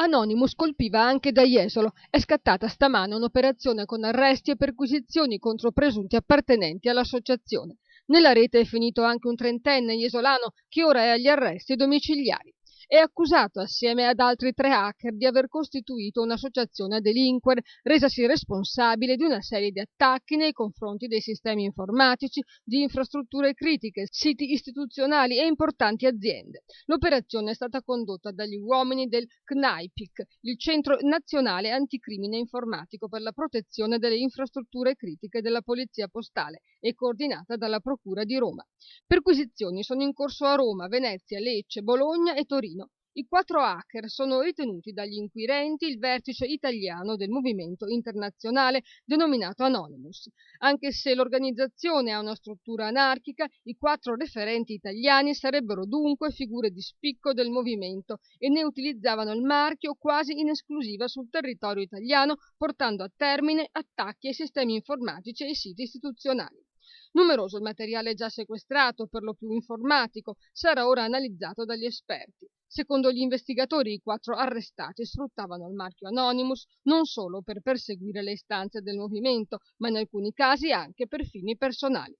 Anonymous colpiva anche da Jesolo. È scattata stamane un'operazione con arresti e perquisizioni contro presunti appartenenti all'associazione. Nella rete è finito anche un trentenne jesolano che ora è agli arresti domiciliari. È accusato assieme ad altri 3 hacker di aver costituito un'associazione a delinquere, resasi responsabile di una serie di attacchi nei confronti dei sistemi informatici, di infrastrutture critiche, siti istituzionali e importanti aziende. L'operazione è stata condotta dagli uomini del CNAIPIC, il Centro Nazionale Anticrimine Informatico per la protezione delle infrastrutture critiche della Polizia Postale e coordinata dalla Procura di Roma. Perquisizioni sono in corso a Roma, Venezia, Lecce, Bologna e Torino. I 4 hacker sono ritenuti dagli inquirenti il vertice italiano del movimento internazionale denominato Anonymous. Anche se l'organizzazione ha una struttura anarchica, i 4 referenti italiani sarebbero dunque figure di spicco del movimento e ne utilizzavano il marchio quasi in esclusiva sul territorio italiano, portando a termine attacchi ai sistemi informatici e ai siti istituzionali. Numeroso il materiale già sequestrato, per lo più informatico, sarà ora analizzato dagli esperti. Secondo gli investigatori, i 4 arrestati sfruttavano il marchio Anonymous non solo per perseguire le istanze del movimento, ma in alcuni casi anche per fini personali.